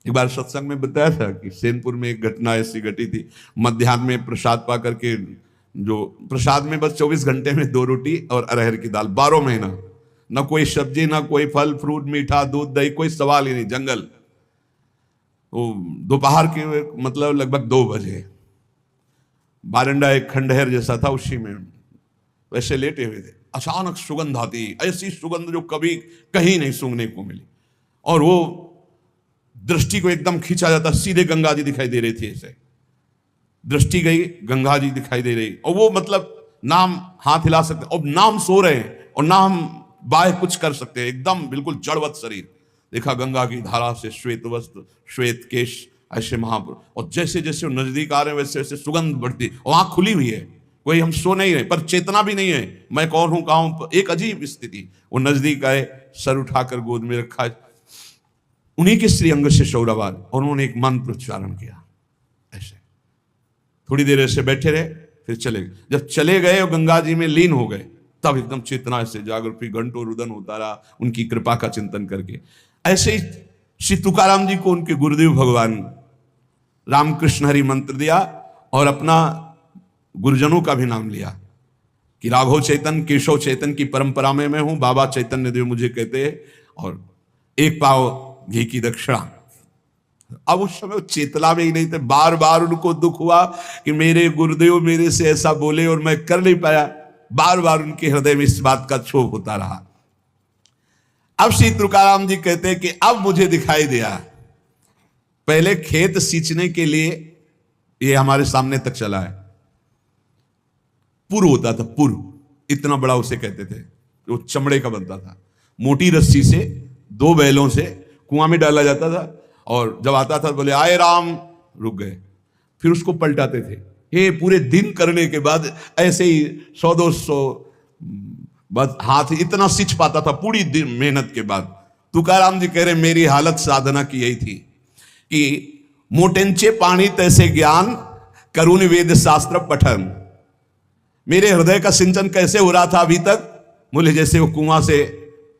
एक बार सत्संग में बताया था कि सेनपुर में एक घटना ऐसी घटी थी। मध्याह्न में प्रसाद पा करके, जो प्रसाद में बस 24 घंटे में 2 रोटी और अरहर की दाल, 12 महीना, ना कोई सब्जी, ना कोई फल फ्रूट, मीठा दूध दही, कोई सवाल ही नहीं, जंगल। वो दोपहर के मतलब लगभग 2 बजे, बारंडा एक खंडहर जैसा था, उसी में वैसे लेटे हुए थे। अचानक सुगंध आती, ऐसी सुगंध जो कभी कहीं नहीं सूंघने को मिली, और वो दृष्टि को एकदम खींचा जाता। सीधे गंगा जी दिखाई दे रही थी, ऐसे दृष्टि गई, गंगा जी दिखाई दे रही, और वो मतलब नाम हाथ हिला सकते, और नाम सो रहे हैं, और नाम बाय कुछ कर सकते हैं, एकदम बिल्कुल जड़वत शरीर। देखा गंगा की धारा से श्वेत वस्त्र, श्वेत केश, ऐसे महापुरुष, और जैसे जैसे नजदीक आ रहे हैं वैसे वैसे सुगंध बढ़ती, और आंख खुली हुई है, कोई हम सो नहीं रहे, पर चेतना भी नहीं है, मैं कौन हूं कहां हूं, एक अजीब स्थिति। वो नजदीक आए, सर उठाकर गोद में रखा, उन्हीं के श्रीअंग से शौरवार, और उन्होंने एक मंत्र उच्चारण किया। ऐसे थोड़ी देर ऐसे बैठे रहे, फिर चले गए। जब चले गए और गंगा जी में लीन हो गए, तब एकदम चेतना से जागृत हुई, घंटों रुदन होता रहा उनकी कृपा का चिंतन करके। ऐसे ही श्री तुकाराम जी को उनके गुरुदेव भगवान रामकृष्ण हरि मंत्र दिया, और अपना गुरुजनों का भी नाम लिया कि राघव चैतन्य, केशव चैतन्य की परंपरा में मैं हूं, बाबा चैतन्य देव मुझे कहते हैं, और 1 पाव घी की दक्षिणा। अब उस समय चेतना में ही नहीं थे, बार बार उनको दुख हुआ कि मेरे गुरुदेव मेरे से ऐसा बोले और मैं कर नहीं पाया, बार बार उनके हृदय में इस बात का क्षोभ होता रहा। अब श्री तुकाराम जी कहते हैं कि अब मुझे दिखाई दिया, पहले खेत सींचने के लिए ये हमारे सामने तक चला है, पुर होता था, पुर इतना बड़ा उसे कहते थे, वो चमड़े का बनता था, मोटी रस्सी से 2 बैलों से कुआं में डाला जाता था, और जब आता था बोले आए राम, रुक गए, फिर उसको पलटाते थे। ये पूरे दिन करने के बाद ऐसे ही 100-200 बस हाथ इतना सींच पाता था पूरी दिन मेहनत के बाद। तुकाराम जी कह रहे मेरी हालत साधना की यही थी कि मोटेंचे पानी तैसे ज्ञान, करुण वेद शास्त्र पठन। मेरे हृदय का सिंचन कैसे हो रहा था अभी तक, बोले जैसे वो कुआं से,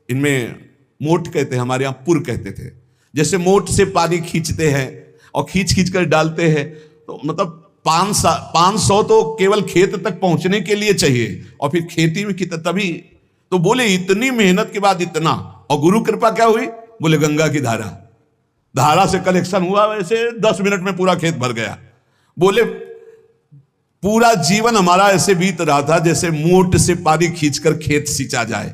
इनमें मोट कहते हैं, हमारे यहां पुर कहते थे, जैसे मोट से पानी खींचते हैं और खींच खींच कर डालते हैं, तो मतलब 500 तो केवल खेत तक पहुंचने के लिए चाहिए, और फिर खेती में कितना, तभी तो बोले इतनी मेहनत के बाद इतना, और गुरु कृपा क्या हुई, बोले गंगा की धारा, धारा से कलेक्शन हुआ, वैसे 10 मिनट में पूरा खेत भर गया। बोले पूरा जीवन हमारा ऐसे बीत रहा था जैसे मोट से पानी खींचकर खेत सींचा जाए,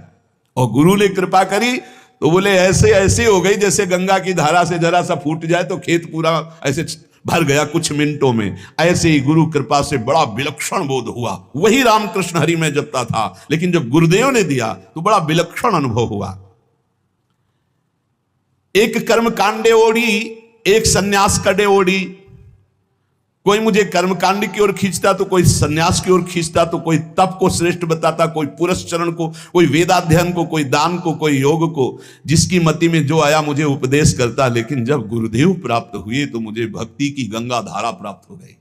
और गुरु ने कृपा करी तो बोले ऐसे ऐसे हो गई जैसे गंगा की धारा से जरा सा फूट जाए तो खेत पूरा ऐसे भर गया कुछ मिनटों में। ऐसे ही गुरु कृपा से बड़ा विलक्षण बोध हुआ। वही रामकृष्ण हरि में जपता था, लेकिन जब गुरुदेव ने दिया तो बड़ा विलक्षण अनुभव हुआ। एक कर्म कांडे ओढ़ी, एक सन्यास कड़े ओढ़ी। कोई मुझे कर्मकांड की ओर खींचता तो कोई सन्यास की ओर खींचता, तो कोई तप को श्रेष्ठ बताता, कोई पुरस्चरण को, कोई वेदाध्ययन को, कोई दान को, कोई योग को। जिसकी मति में जो आया मुझे उपदेश करता, लेकिन जब गुरुदेव प्राप्त हुए तो मुझे भक्ति की गंगा धारा प्राप्त हो गई।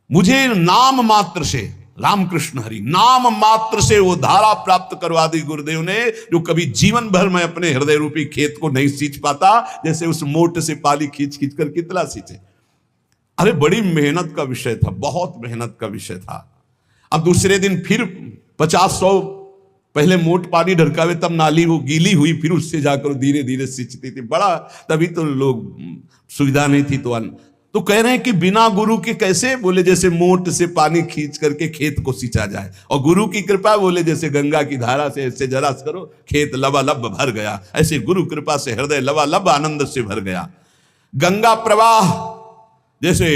मुझे नाम मात्र से, रामकृष्ण हरि नाम मात्र से वो धारा प्राप्त करवा दी गुरुदेव ने, जो कभी जीवन भर में अपने हृदय रूपी खेत को नहीं सींच पाता, जैसे उस मोट से पानी खींच खींच कर कितना सींचे। अरे बड़ी मेहनत का विषय था, बहुत मेहनत का विषय था। अब दूसरे दिन फिर 50-100 पहले मोट पानी ढरकावे, तब नाली वो गीली हुई, फिर उससे जाकर धीरे धीरे सींचती थी। बड़ा, तभी तो लोग सुविधा नहीं थी तो कह रहे हैं कि बिना गुरु के कैसे, बोले जैसे मोट से पानी खींच करके खेत को सींचा जाए, और गुरु की कृपा बोले जैसे गंगा की धारा से ऐसे जरा करो खेत लबालब भर गया। ऐसे गुरु कृपा से हृदय लबालब आनंद से भर गया। गंगा प्रवाह जैसे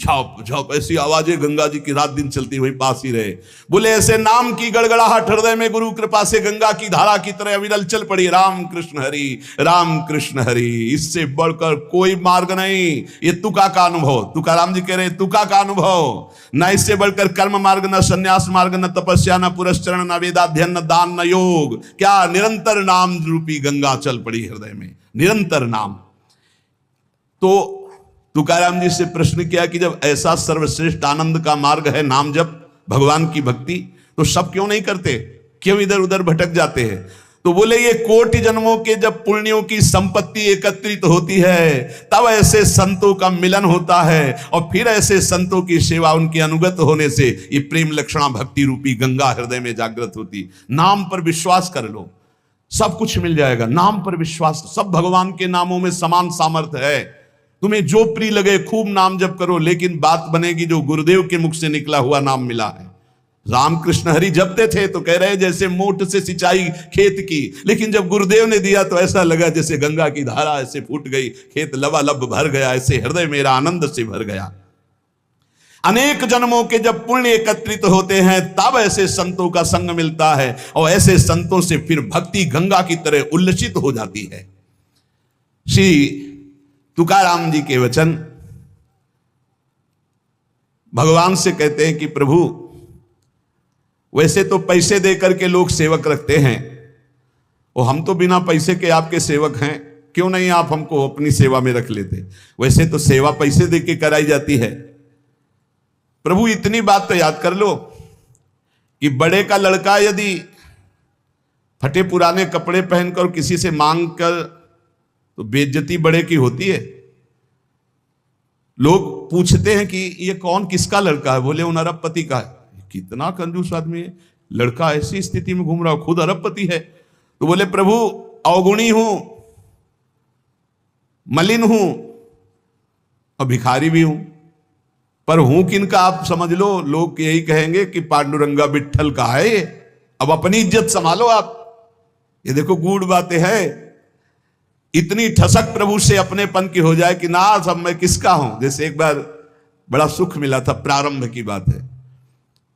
झप झप ऐसी आवाजें गंगा जी की रात दिन चलती हुई पास ही रहे। बोले ऐसे नाम की गड़गड़ाहट हृदय में गुरु कृपा से गंगा की धारा की तरह अविरल चल पड़ी। राम कृष्ण हरि, राम कृष्ण हरि, इससे बढ़कर कोई मार्ग नहीं। ये तुका का अनुभव, तुकाराम जी कह रहे तुका का अनुभव, न इससे बढ़कर कर्म मार्ग, न संन्यास मार्ग, न तपस्या, न पुरस्चरण, न वेदाध्ययन, न दान, न योग। क्या निरंतर नाम रूपी गंगा चल पड़ी हृदय में, निरंतर नाम। तो तुकाराम जी से प्रश्न किया कि जब ऐसा सर्वश्रेष्ठ आनंद का मार्ग है नाम जप, भगवान की भक्ति, तो सब क्यों नहीं करते, क्यों इधर उधर भटक जाते हैं। तो बोले ये कोटि जन्मों के जब पुण्यों की संपत्ति एकत्रित होती है तब ऐसे संतों का मिलन होता है, और फिर ऐसे संतों की सेवा, उनके अनुगत होने से ये प्रेम लक्षणा भक्ति रूपी गंगा हृदय में जागृत होती। नाम पर विश्वास कर लो, सब कुछ मिल जाएगा। नाम पर विश्वास, सब भगवान के नामों में समान सामर्थ्य है। तुम्हें जो प्रिय लगे खूब नाम जप करो, लेकिन बात बनेगी जो गुरुदेव के मुख से निकला हुआ नाम मिला है। रामकृष्ण हरि जपते थे तो कह रहे जैसे मोट से सिंचाई खेत की, लेकिन जब गुरुदेव ने दिया तो ऐसा लगा जैसे गंगा की धारा ऐसे फूट गई, खेत लबालब भर गया, ऐसे हृदय मेरा आनंद से भर गया। अनेक जन्मों के जब पुण्य एकत्रित होते हैं तब ऐसे संतों का संग मिलता है, और ऐसे संतों से फिर भक्ति गंगा की तरह उल्लसित हो जाती है। श्री तुकाराम जी के वचन भगवान से कहते हैं कि प्रभु, वैसे तो पैसे दे करके लोग सेवक रखते हैं, और हम तो बिना पैसे के आपके सेवक हैं, क्यों नहीं आप हमको अपनी सेवा में रख लेते। वैसे तो सेवा पैसे दे के कराई जाती है। प्रभु इतनी बात तो याद कर लो कि बड़े का लड़का यदि फटे पुराने कपड़े पहनकर किसी से मांग कर, तो बेइज्जती बड़े की होती है। लोग पूछते हैं कि ये कौन, किसका लड़का है? बोले उन अरबपति का है। कितना कंजूस आदमी है, लड़का ऐसी स्थिति में घूम रहा हो, खुद अरबपति है। तो बोले प्रभु अवगुणी हूं, मलिन हूं और भिखारी भी हूं, पर हूं किनका आप समझ लो। लोग यही कहेंगे कि पांडुरंगा विट्ठल का है ये, अब अपनी इज्जत संभालो आप। ये देखो गूढ़ बातें है, इतनी ठसक प्रभु से अपनेपन की हो जाए कि ना सब मैं किसका हूं। जैसे एक बार बड़ा सुख मिला था, प्रारंभ की बात है,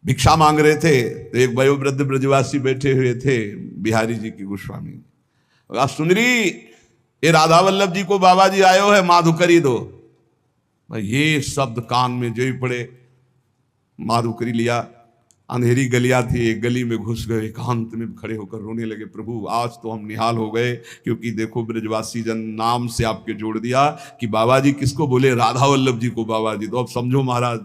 भिक्षा मांग रहे थे तो एक वयोवृद्ध ब्रजवासी बैठे हुए थे, बिहारी जी की गोस्वामी। सुनरी ये राधा वल्लभ जी को बाबा जी आयो है, माधुकरी दो। ये शब्द कान में जो ही पड़े, माधुकरी लिया। अंधेरी गलियां थी, एक गली में घुस गए, एकांत में खड़े होकर रोने लगे, प्रभु आज तो हम निहाल हो गए, क्योंकि देखो ब्रजवासी जन नाम से आपके जोड़ दिया कि बाबा जी किसको बोले, राधा वल्लभ जी को बाबा जी। तो अब समझो महाराज,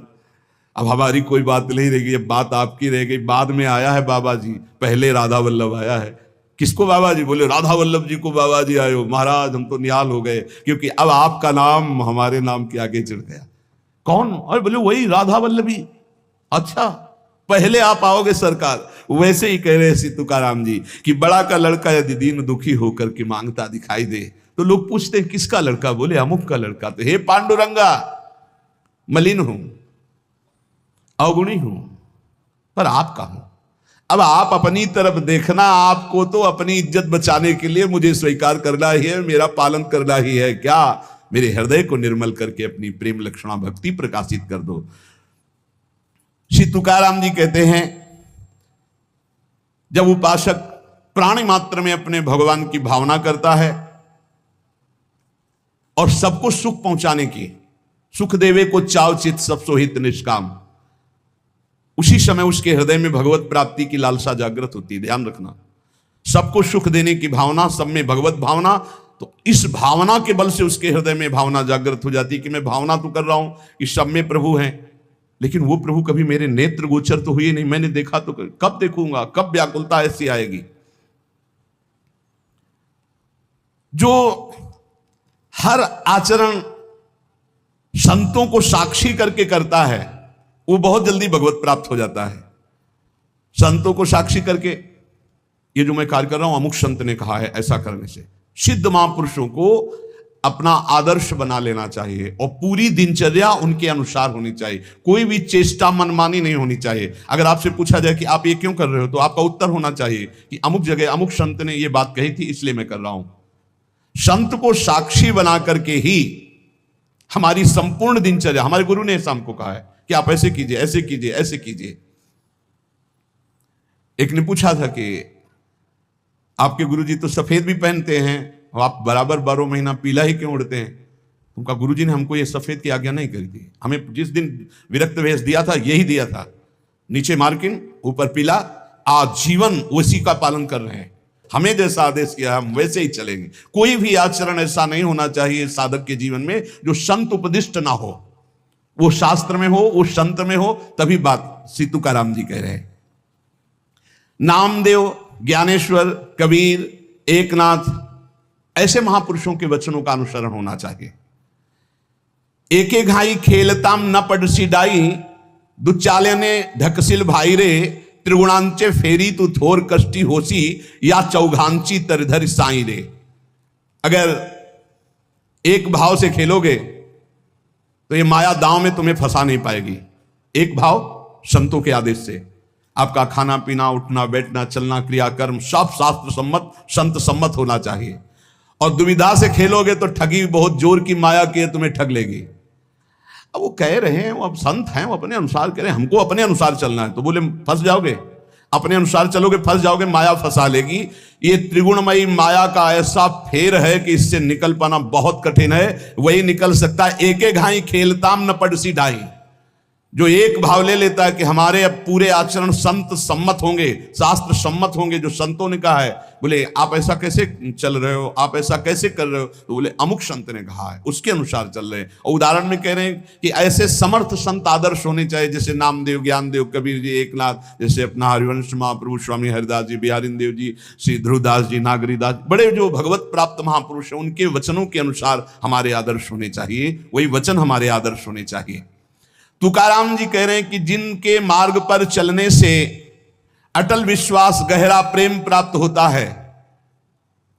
अब हमारी कोई बात नहीं रहेगी, अब बात आपकी रह गई। बाद में आया है बाबा जी, पहले राधा वल्लभ आया है। किसको बाबा जी? बोले राधा वल्लभ जी को बाबा जी आयो। महाराज हम तो निहाल हो गए, क्योंकि अब आपका नाम हमारे नाम के आगे चढ़ गया। कौन? और बोले वही राधा वल्लभी। अच्छा पहले आप आओगे सरकार। वैसे ही कह रहे श्री तुकाराम जी कि बड़ा का लड़का यदि दीन दुखी होकर के मांगता दिखाई दे तो लोग पूछते हैं किसका लड़का? बोले अमुक का लड़का। तो हे पांडुरंगा, मलिन हूं, अवगुणी हूं, पर आपका हूं। अब आप अपनी तरफ देखना, आपको तो अपनी इज्जत बचाने के लिए मुझे स्वीकार करना ही है, मेरा पालन करना ही है। क्या? मेरे हृदय को निर्मल करके अपनी प्रेम लक्षणा भक्ति प्रकाशित कर दो। श्री तुकाराम जी कहते हैं जब उपासक प्राणी मात्र में अपने भगवान की भावना करता है और सबको सुख पहुंचाने की, सुख देवे को चाव चित सब सोहित निष्काम, उसी समय उसके हृदय में भगवत प्राप्ति की लालसा जागृत होती है। ध्यान रखना, सबको सुख देने की भावना, सब में भगवत भावना, तो इस भावना के बल से उसके हृदय में भावना जागृत हो जाती है कि मैं भावना तो कर रहा हूं कि सब में प्रभु हैं, लेकिन वो प्रभु कभी मेरे नेत्र गोचर तो हुए नहीं, मैंने देखा तो कब देखूंगा, कब व्याकुलता ऐसी आएगी। जो हर आचरण संतों को साक्षी करके करता है वो बहुत जल्दी भगवत प्राप्त हो जाता है। संतों को साक्षी करके, ये जो मैं कार्य कर रहा हूं अमुक संत ने कहा है, ऐसा करने से सिद्ध महापुरुषों को अपना आदर्श बना लेना चाहिए और पूरी दिनचर्या उनके अनुसार होनी चाहिए। कोई भी चेष्टा मनमानी नहीं होनी चाहिए। अगर आपसे पूछा जाए कि आप ये क्यों कर रहे हो, तो आपका उत्तर होना चाहिए कि अमुक जगह अमुक संत ने ये बात कही थी इसलिए मैं कर रहा हूं। संत को साक्षी बना करके ही हमारी संपूर्ण दिनचर्या, हमारे गुरु ने ऐसा हमको कहा है कि आप ऐसे कीजिए, ऐसे कीजिए, ऐसे कीजिए। एक ने पूछा था कि आपके गुरुजी तो सफेद भी पहनते हैं और आप बराबर 12 महीना पीला ही क्यों उड़ते हैं? उनका गुरुजी ने हमको ये सफेद की आज्ञा नहीं करी थी। हमें जिस दिन विरक्त वेश दिया था यही दिया था, नीचे मार्किन ऊपर पीला, आजीवन उसी का पालन कर रहे हैं। हमें जैसा आदेश किया हम वैसे ही चलेंगे। कोई भी आचरण ऐसा नहीं होना चाहिए साधक के जीवन में जो संत उपदिष्ट ना हो। वो शास्त्र में हो, वो संत में हो, तभी बात। श्री तुकाराम जी कह रहे हैं नामदेव, ज्ञानेश्वर, कबीर, एकनाथ, ऐसे महापुरुषों के वचनों का अनुसरण होना चाहिए। एके घाई खेलताम न पड़सी डाई, दुचाले ने ढकसिल भाई रे, त्रिगुणांचे फेरी तू थोर कष्टी होसी, या चौघांची तरधर साई रे। अगर एक भाव से खेलोगे तो ये माया दांव में तुम्हें फंसा नहीं पाएगी। एक भाव संतों के आदेश से आपका खाना पीना, उठना बैठना, चलना, क्रियाकर्म सब शास्त्र सम्मत, संत सम्मत होना चाहिए। और दुविधा से खेलोगे तो ठगी बहुत जोर की माया की है, तुम्हें ठग लेगी। अब वो कह रहे हैं, वो अब संत हैं, वो अपने अनुसार कह रहे हैं, हमको अपने अनुसार चलना है, तो बोले फंस जाओगे। अपने अनुसार चलोगे फंस जाओगे, माया फंसा लेगी। ये त्रिगुणमयी माया का ऐसा फेर है कि इससे निकल पाना बहुत कठिन है। वही निकल सकता है एके घाई खेलताम न पड़सी ढाई, जो एक भाव ले लेता है कि हमारे अब पूरे आचरण संत सम्मत होंगे, शास्त्र सम्मत होंगे। जो संतों ने कहा है, बोले आप ऐसा कैसे चल रहे हो, आप ऐसा कैसे कर रहे हो, तो बोले अमुक संत ने कहा है, उसके अनुसार चल रहे हैं। और उदाहरण में कह रहे हैं कि ऐसे समर्थ संत आदर्श होने चाहिए, जैसे नामदेव, ज्ञानदेव, कबीर जी, एकनाथ, जैसे अपना हरिवंश महाप्रभु स्वामी हरिदास जी, बिहारिन देव जी, श्री ध्रुवदास जी, नागरीदास, बड़े जो भगवत प्राप्त महापुरुष हैं, उनके वचनों के अनुसार हमारे आदर्श होने चाहिए। वही वचन हमारे आदर्श होने चाहिए। तुकाराम जी कह रहे हैं कि जिनके मार्ग पर चलने से अटल विश्वास, गहरा प्रेम प्राप्त होता है,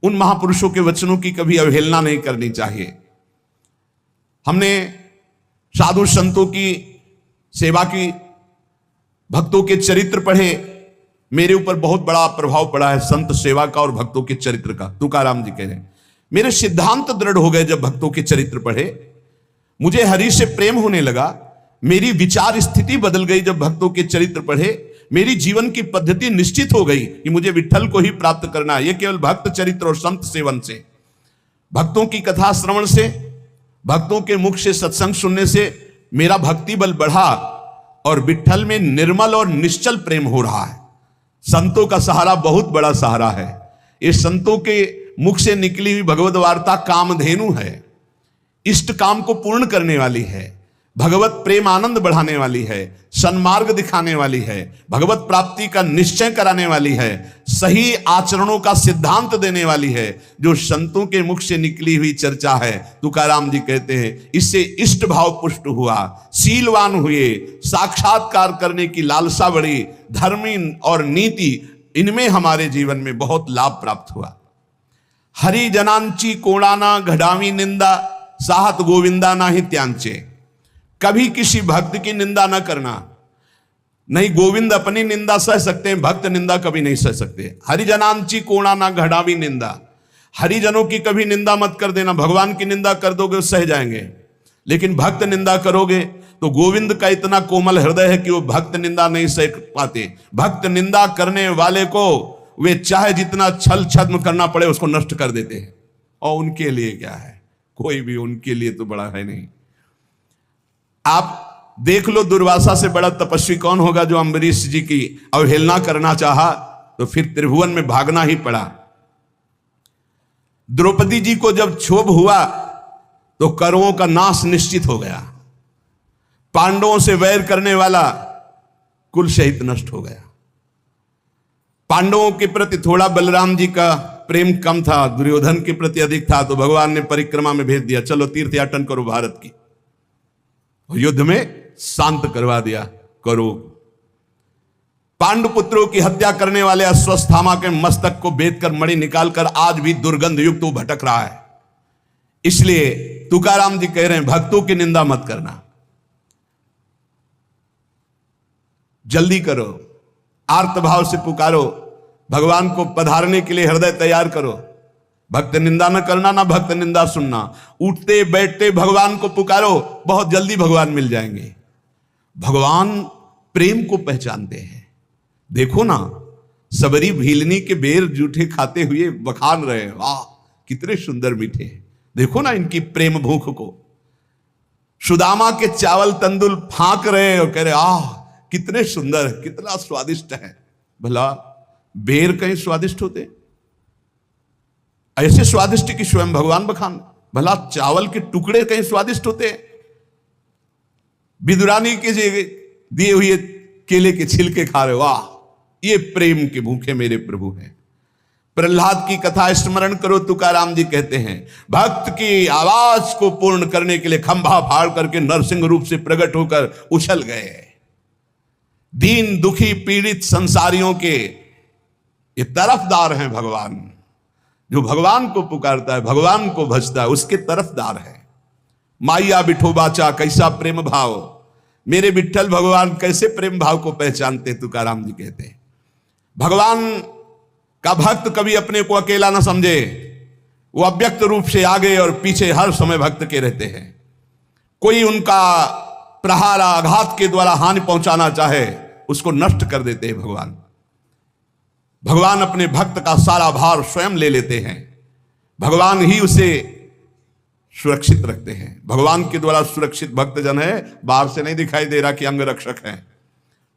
उन महापुरुषों के वचनों की कभी अवहेलना नहीं करनी चाहिए। हमने साधु संतों की सेवा की, भक्तों के चरित्र पढ़े। मेरे ऊपर बहुत बड़ा प्रभाव पड़ा है संत सेवा का और भक्तों के चरित्र का। तुकाराम जी कह रहे हैं मेरे सिद्धांत दृढ़ हो गए जब भक्तों के चरित्र पढ़े। मुझे हरि से प्रेम होने लगा। मेरी विचार स्थिति बदल गई जब भक्तों के चरित्र पढ़े। मेरी जीवन की पद्धति निश्चित हो गई कि मुझे विठ्ठल को ही प्राप्त करना है। यह केवल भक्त चरित्र और संत सेवन से, भक्तों की कथा श्रवण से, भक्तों के मुख से सत्संग सुनने से मेरा भक्ति बल बढ़ा और विठ्ठल में निर्मल और निश्चल प्रेम हो रहा है। संतों का सहारा बहुत बड़ा सहारा है। ये संतों के मुख से निकली हुई भगवत वार्ता कामधेनु है, इष्ट काम को पूर्ण करने वाली है, भगवत प्रेम आनंद बढ़ाने वाली है, सन्मार्ग दिखाने वाली है, भगवत प्राप्ति का निश्चय कराने वाली है, सही आचरणों का सिद्धांत देने वाली है। जो संतों के मुख से निकली हुई चर्चा है, तुकाराम जी कहते हैं इससे इष्ट भाव पुष्ट हुआ, शीलवान हुए, साक्षात्कार करने की लालसा बढ़ी, धर्मी और नीति, इनमें हमारे जीवन में बहुत लाभ प्राप्त हुआ। हरि जनांची कोणाना घडावी निंदा, साहत गोविंदा ना ही त्यांचे। कभी किसी भक्त की निंदा ना करना। नहीं, गोविंद अपनी निंदा सह सकते हैं, भक्त निंदा कभी नहीं सह सकते। हरिजनांची कोणा ना घड़ावी निंदा, हरिजनों की कभी निंदा मत कर देना। भगवान की निंदा कर दोगे सह जाएंगे, लेकिन भक्त निंदा करोगे तो गोविंद का इतना कोमल हृदय है कि वो भक्त निंदा नहीं सह पाते। भक्त निंदा करने वाले को वे चाहे जितना छल छद्म करना पड़े उसको नष्ट कर देते हैं। और उनके लिए क्या है, कोई भी उनके लिए तो बड़ा है नहीं। आप देख लो, दुर्वासा से बड़ा तपस्वी कौन होगा जो अम्बरीश जी की अवहेलना करना चाहा तो फिर त्रिभुवन में भागना ही पड़ा। द्रौपदी जी को जब क्षोभ हुआ तो कौरवों का नाश निश्चित हो गया। पांडवों से वैर करने वाला कुल सहित नष्ट हो गया। पांडवों के प्रति थोड़ा बलराम जी का प्रेम कम था, दुर्योधन के प्रति अधिक था, तो भगवान ने परिक्रमा में भेज दिया, चलो तीर्थ याटन करो भारत की। युद्ध में शांत करवा दिया करो। पांडुपुत्रों की हत्या करने वाले अश्वत्थामा के मस्तक को बेचकर मणि निकालकर आज भी दुर्गंध युक्त वो भटक रहा है। इसलिए तुकाराम जी कह रहे हैं भक्तों की निंदा मत करना, जल्दी करो, आर्त भाव से पुकारो, भगवान को पधारने के लिए हृदय तैयार करो। भक्त निंदा न करना, ना भक्त निंदा सुनना। उठते बैठते भगवान को पुकारो, बहुत जल्दी भगवान मिल जाएंगे। भगवान प्रेम को पहचानते हैं। देखो ना, सबरी भीलनी के बेर जूठे खाते हुए बखान रहे हैं, वाह कितने सुंदर मीठे हैं। देखो ना इनकी प्रेम भूख को। सुदामा के चावल तंदुल फांक रहे और कह रहे आह कितने सुंदर, कितना स्वादिष्ट है। भला बेर कहीं स्वादिष्ट होते? ऐसे स्वादिष्ट कि स्वयं भगवान बखान। भला चावल के टुकड़े कहीं स्वादिष्ट होते? विदुरानी के दिए हुए केले के छिलके खा रहे, वाह ये प्रेम के भूखे मेरे प्रभु हैं। प्रहलाद की कथा स्मरण करो, तुकाराम जी कहते हैं भक्त की आवाज को पूर्ण करने के लिए खंभा फाड़ करके नरसिंह रूप से प्रकट होकर उछल गए। दीन दुखी पीड़ित संसारियों के ये तरफदार हैं भगवान। जो भगवान को पुकारता है, भगवान को भजता है, उसके तरफदार है। माइया बिठोबाचा कैसा प्रेम भाव, मेरे विठ्ठल भगवान कैसे प्रेम भाव को पहचानते, तुकाराम जी कहते हैं भगवान का भक्त कभी अपने को अकेला ना समझे। वो अव्यक्त रूप से आगे और पीछे हर समय भक्त के रहते हैं। कोई उनका प्रहार आघात के द्वारा हानि पहुंचाना चाहे उसको नष्ट कर देते हैं भगवान। भगवान अपने भक्त का सारा भार स्वयं ले लेते हैं। भगवान ही उसे सुरक्षित रखते हैं। भगवान के द्वारा सुरक्षित भक्त जन है, बाहर से नहीं दिखाई दे रहा कि अंग रक्षक है।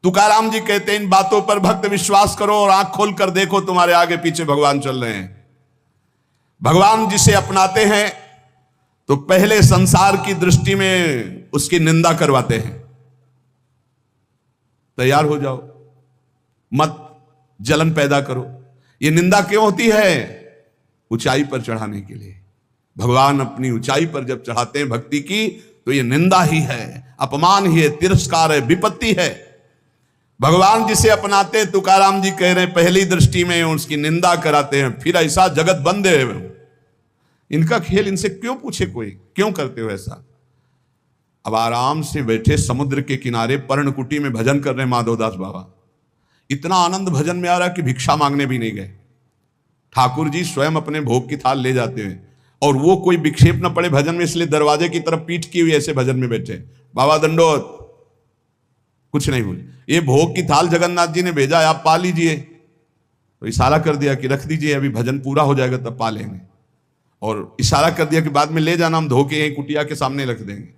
तुकाराम जी कहते हैं इन बातों पर भक्त विश्वास करो और आंख खोल कर देखो, तुम्हारे आगे पीछे भगवान चल रहे हैं। भगवान जिसे अपनाते हैं तो पहले संसार की दृष्टि में उसकी निंदा करवाते हैं। तैयार हो जाओ, मत जलन पैदा करो। ये निंदा क्यों होती है? ऊंचाई पर चढ़ाने के लिए। भगवान अपनी ऊंचाई पर जब चढ़ाते हैं भक्ति की, तो ये निंदा ही है, अपमान ही है, तिरस्कार है, विपत्ति है। भगवान जिसे अपनाते हैं, तुकाराम जी कह रहे हैं पहली दृष्टि में उसकी निंदा कराते हैं। फिर ऐसा जगत बंद है, इनका खेल इनसे क्यों पूछे कोई, क्यों करते हो ऐसा? अब आराम से बैठे समुद्र के किनारे पर्णकुटी में भजन कर रहे माधवदास बाबा। इतना आनंद भजन में आ रहा कि भिक्षा मांगने भी नहीं गए। ठाकुर जी स्वयं अपने भोग की थाल ले जाते हैं और वो कोई विक्षेप न पड़े भजन में, इसलिए दरवाजे की तरफ पीठ की हुई ऐसे भजन में बैठे। बाबा दंडोत, कुछ नहीं बोले। ये भोग की थाल जगन्नाथ जी ने भेजा है, आप पा लीजिए। तो इशारा कर दिया कि रख दीजिए, अभी भजन पूरा हो जाएगा तब पा लेंगे। और इशारा कर दिया कि बाद में ले जाना, हम धो के यहीं कुटिया के सामने रख देंगे।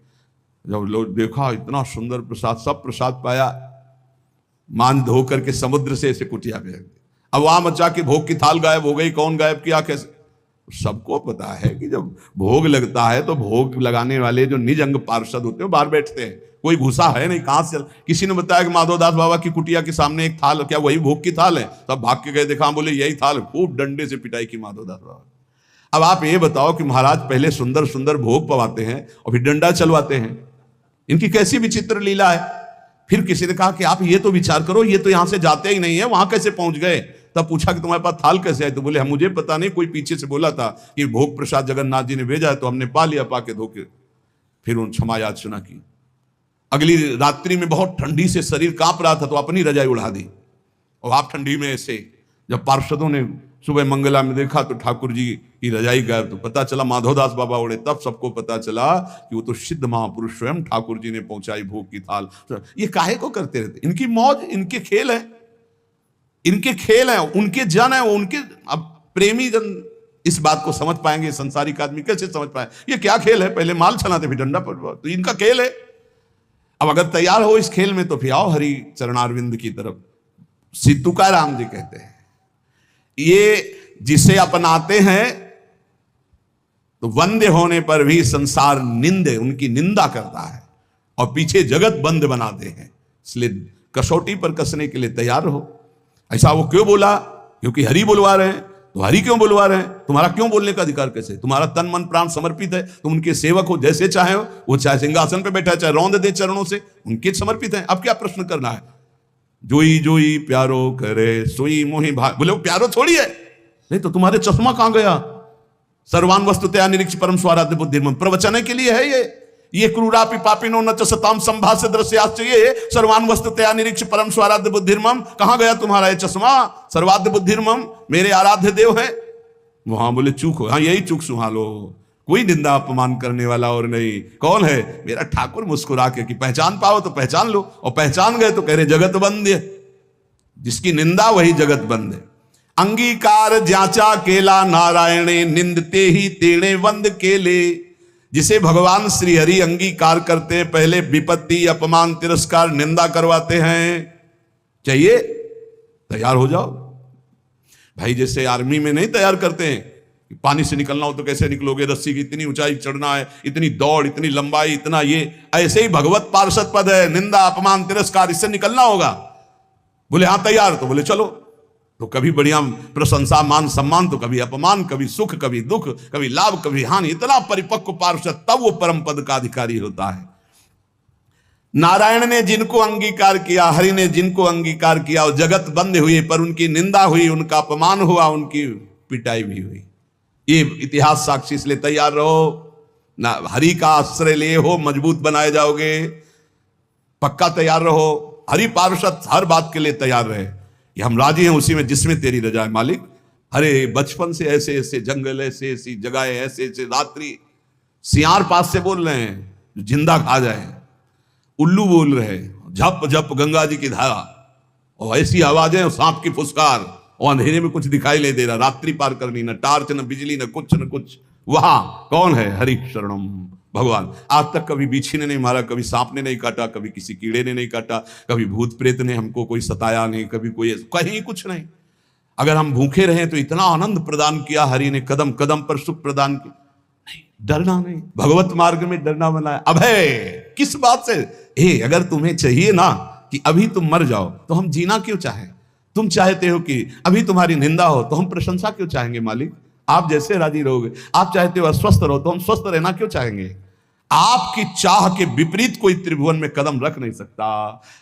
जब लोग देखा इतना सुंदर प्रसाद, सब प्रसाद पाया, मान धो करके समुद्र से ऐसे कुटिया पे रख दिया। अब वहां मचा कि भोग की थाल गायब हो गई, कौन गायब किया, कैसे? सबको पता है कि जब भोग लगता है तो भोग लगाने वाले जो निज अंग पार्षद होते हैं बाहर बैठते हैं। कोई घुसा है नहीं, कहां से? किसी ने बताया कि माधवदास बाबा की कुटिया के सामने एक थाल, क्या वही भोग की थाल है? तब भाग के गए, देखा, बोले यही थाल। खूब डंडे से पिटाई की माधवदास बाबा। अब आप ये बताओ कि महाराज पहले सुंदर सुंदर भोग पवाते हैं और फिर डंडा चलवाते हैं। इनकी कैसी विचित्र लीला है। फिर किसी ने कहा कि आप ये तो विचार करो, ये तो यहां से जाते ही नहीं है, वहां कैसे पहुंच गए? तब पूछा कि तुम्हारे पास थाल कैसे आई? तो बोले मुझे पता नहीं, कोई पीछे से बोला था कि भोग प्रसाद जगन्नाथ जी ने भेजा है, तो हमने पा लिया, पाके धो के। फिर उन क्षमा याचना की। अगली रात्रि में बहुत ठंडी से शरीर कांप रहा था, तो अपनी रजाई उड़ा दी। और आप ठंडी में ऐसे, जब पार्षदों ने सुबह मंगला में देखा तो ठाकुर जी की रजाई गायब, तो पता चला माधवदास बाबा उड़े। तब सबको पता चला कि वो तो सिद्ध महापुरुष स्वयं ठाकुर जी ने पहुंचाई भोग की थाल। ये काहे को करते रहते? इनकी मौज, इनके खेल है, इनके खेल है, उनके जन है, उनके। अब प्रेमी जन इस बात को समझ पाएंगे, संसारिक आदमी कैसे समझ पाए? ये क्या खेल है? पहले माल चलाते फिर डंडा पर, तो इनका खेल है। अब अगर तैयार हो इस खेल में तो फिर आओ हरि चरणारविंद की तरफ। श्री तुकाराम जी कहते हैं ये जिसे अपनाते हैं तो वंदे होने पर भी संसार निंदे, उनकी निंदा करता है और पीछे जगत बंद बनाते हैं। इसलिए कसौटी पर कसने के लिए तैयार हो। ऐसा वो क्यों बोला? क्योंकि हरि बुलवा रहे हैं। तो हरि क्यों बुलवा रहे हैं? तुम्हारा क्यों बोलने का अधिकार कैसे? तुम्हारा तन मन प्राण समर्पित है, तुम उनके सेवक हो। जैसे चाहे हो, वो चाहे सिंहासन पे बैठा है, चाहे रौंद दे चरणों से, उनके समर्पित है। अब क्या प्रश्न करना है? जोई जोई प्यारो करे सोई मोहि भाग। बोले वो प्यारो थोड़ी है। नहीं तो तुम्हारे चश्मा कहां गया? सर्वान वस्तुतया निरीक्ष परम स्वाराध्य बुद्धिर्मम, प्रवचन के लिए है ये क्रूरापि पापिनो न च सताम संभाष्य दृश्याश्च, ये सर्वान वस्तुतया निरीक्ष परम स्वाराध्य बुद्धिर्मम। कहां गया तुम्हारा ये चश्मा? सर्वाध्य बुद्धिर्मम, मेरे आराध्य देव है। वहां बोले चूक हो। हाँ, यही चूक सुहालो, कोई निंदा अपमान करने वाला और नहीं। कौन है? मेरा ठाकुर। मुस्कुरा के कि पहचान पाओ तो पहचान लो, और पहचान गए तो कह रहे जगत बंद है। जिसकी निंदा वही जगत बंद है। अंगीकार जाचा केला नारायणे, निंदते ही तेणे वंद केले। जिसे भगवान श्री हरि अंगीकार करते हैं, पहले विपत्ति अपमान तिरस्कार निंदा करवाते हैं। चाहिए तैयार हो जाओ भाई। जैसे आर्मी में नहीं तैयार करते हैं, पानी से निकलना हो तो कैसे निकलोगे, रस्सी की इतनी ऊंचाई चढ़ना है, इतनी दौड़, इतनी लंबाई, इतना ये। ऐसे ही भगवत पार्षद पद है, निंदा अपमान तिरस्कार, इससे निकलना होगा। बोले हाँ तैयार, तो बोले चलो। तो कभी बढ़िया प्रशंसा मान सम्मान, तो कभी अपमान, कभी सुख, कभी दुख, कभी लाभ, कभी हानि। इतना परिपक्व पार्षद तब वो परम पद का अधिकारी होता है। नारायण ने जिनको अंगीकार किया, हरि ने जिनको अंगीकार किया, वो जगत बंद हुई, पर उनकी निंदा हुई, उनका अपमान हुआ, उनकी पिटाई भी हुई। ये इतिहास साक्षी, इसलिए तैयार रहो ना, हरि का आश्रय लिए हो, मजबूत बनाए जाओगे, पक्का तैयार रहो। हरि पार्षद हर बात के लिए तैयार रहे, ये हम राजी हैं उसी में जिसमें तेरी रजा है मालिक। अरे बचपन से ऐसे ऐसे जंगल, ऐसे ऐसी जगह, ऐसे ऐसे रात्रि, सियार पास से बोल रहे हैं जो जिंदा खा जाए, उल्लू बोल रहे, झप झप गंगा जी की धारा, और ऐसी आवाजें, सांप की फुसकार, और अंधेरे में कुछ दिखाई नहीं दे रहा, रात्रि पार करनी, न टार्च, न बिजली, न कुछ। वहां कौन है? हरि शरणम भगवान। आज तक कभी बिच्छी ने नहीं मारा, कभी सांप ने नहीं काटा, कभी किसी कीड़े ने नहीं काटा, कभी भूत प्रेत ने हमको कोई सताया नहीं, कभी कोई कहीं कुछ नहीं। अगर हम भूखे रहे तो इतना आनंद प्रदान किया हरि ने, कदम कदम पर सुख प्रदान किया। नहीं, डरना नहीं, भगवत मार्ग में डरना बनाया। अभय किस बात से? अगर तुम्हें चाहिए ना कि अभी तुम मर जाओ, तो हम जीना क्यों चाहें? तुम चाहते हो कि अभी तुम्हारी निंदा हो, तो हम प्रशंसा क्यों चाहेंगे मालिक? आप जैसे राजी रहोगे। आप चाहते हो अस्वस्थ रहो, तो हम स्वस्थ रहना क्यों चाहेंगे? आपकी चाह के विपरीत कोई त्रिभुवन में कदम रख नहीं सकता।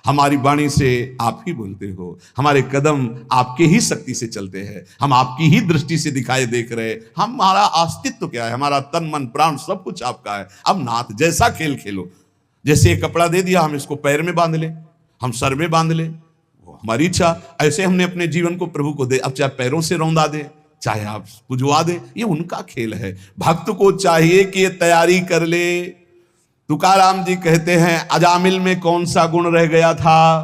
हमारी वाणी से आप ही बोलते हो, हमारे कदम आपके ही शक्ति से चलते हैं, हम आपकी ही दृष्टि से दिखाई देख रहे। हमारा अस्तित्व क्या है? हमारा तन मन प्राण सब कुछ आपका है। अब नाथ जैसा खेल खेलो। जैसे एक कपड़ा दे दिया, हम इसको पैर में बांध ले, हम सर में बांध ले, वो हमारी इच्छा। ऐसे हमने अपने जीवन को प्रभु को दे, अब चाहे पैरों से रौंदा दे, चाहे आप पुजवा दे, ये उनका खेल है। भक्त को चाहिए कि ये तैयारी कर ले। तुकाराम जी कहते हैं, अजामिल में कौन सा गुण रह गया था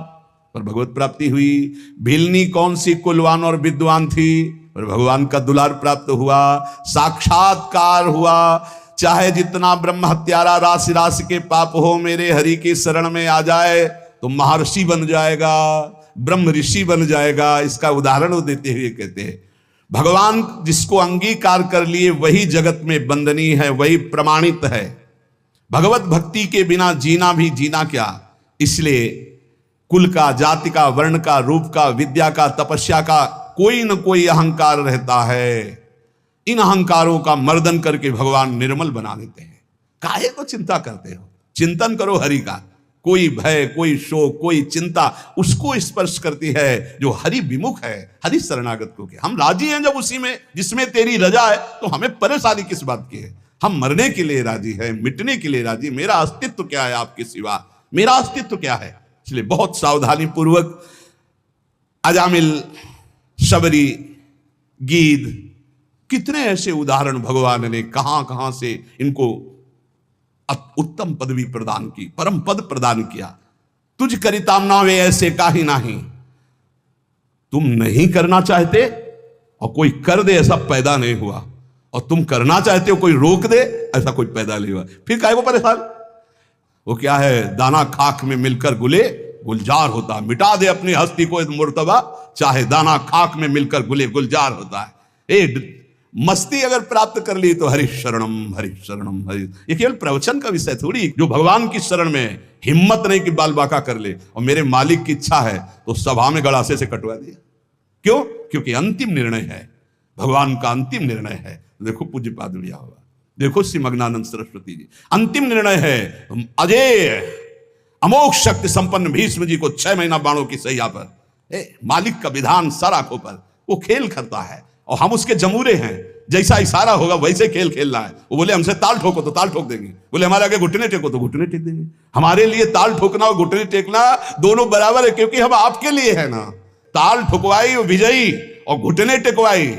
पर भगवत प्राप्ति हुई। भिलनी कौन सी कुलवान और विद्वान थी पर भगवान का दुलार प्राप्त हुआ, साक्षात्कार हुआ। चाहे जितना ब्रह्म हत्यारा राशि राशि के पाप हो, मेरे हरि की शरण में आ जाए तो महर्षि बन जाएगा, ब्रह्म ऋषि बन जाएगा। इसका उदाहरण देते हुए कहते हैं, भगवान जिसको अंगीकार कर लिए वही जगत में वंदनीय है, वही प्रमाणित है। भगवत भक्ति के बिना जीना भी जीना क्या। इसलिए कुल का, जाति का, वर्ण का, रूप का, विद्या का, तपस्या का कोई न कोई अहंकार रहता है। इन अहंकारों का मर्दन करके भगवान निर्मल बना देते हैं। काहे को चिंता करते हो? चिंतन करो हरि का। कोई भय, कोई शोक, कोई चिंता उसको स्पर्श करती है जो हरि विमुख है, हरि शरणागत को के। हम राजी हैं जब उसी में जिसमें तेरी रजा है, तो हमें परेशानी किस बात की है? हम मरने के लिए राजी हैं, मिटने के लिए राजी। मेरा अस्तित्व क्या है आपके सिवा? मेरा अस्तित्व क्या है? इसलिए बहुत सावधानी पूर्वक अजामिल, शबरी, गीद, कितने ऐसे उदाहरण भगवान ने कहां कहां से इनको उत्तम पदवी प्रदान की, परम पद प्रदान किया। तुझ करिताम वे ऐसे काहि नाही। तुम नहीं करना चाहते और कोई कर दे, ऐसा पैदा नहीं हुआ। और तुम करना चाहते हो, कोई रोक दे, ऐसा कोई पैदा नहीं हुआ। फिर काहे को परेशान? वो क्या है? दाना खाक में मिलकर गुले गुलजार होता। मिटा दे अपनी हस्ती को मुर्तबा, चाहे दाना खाक में मिलकर गुले गुलजार होता है। मस्ती अगर प्राप्त कर ली तो हरि शरणम हरि शरणम हरि। ये केवल प्रवचन का विषय थोड़ी। जो भगवान की शरण में हिम्मत नहीं कि बाल बाका कर ले, और मेरे मालिक की इच्छा है तो सभा में गड़ासे से कटवा दिया। क्यों? क्योंकि अंतिम निर्णय है, भगवान का अंतिम निर्णय है। देखो पूज्य पाद लिया हुआ, देखो श्री मग्नानंद सरस्वती जी, अंतिम निर्णय है। अजय अमोघ शक्ति संपन्न भीष्म जी को 6 महीना बाणों की सैया पर, मालिक का विधान सर आंखों पर, वो खेल करता है और हम उसके जमूरे हैं। जैसा इशारा होगा वैसे खेल खेलना है। वो बोले हमसे ताल ठोको तो ताल ठोक देंगे, बोले हमारे आगे घुटने टेको तो घुटने टेक देंगे। हमारे लिए ताल ठोकना और घुटने टेकना दोनों बराबर है, क्योंकि हम आपके लिए है ना। ताल ठुकवाई और विजयी, और घुटने टेकवाई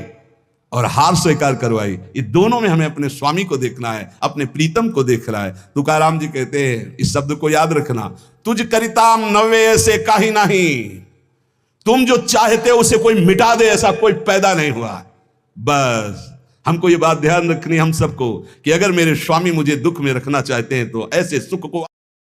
और हार स्वीकार करवाई। ये दोनों में हमें अपने स्वामी को देखना है, अपने प्रीतम को देखना है। तुकाराम जी कहते हैं, इस शब्द को याद रखना, तुझ करिताम नवे ऐसे काहि नहीं। तुम जो चाहते हो उसे कोई मिटा दे, ऐसा कोई पैदा नहीं हुआ। बस हमको ये बात ध्यान रखनी हम सबको कि अगर मेरे स्वामी मुझे दुख में रखना चाहते हैं तो ऐसे सुख को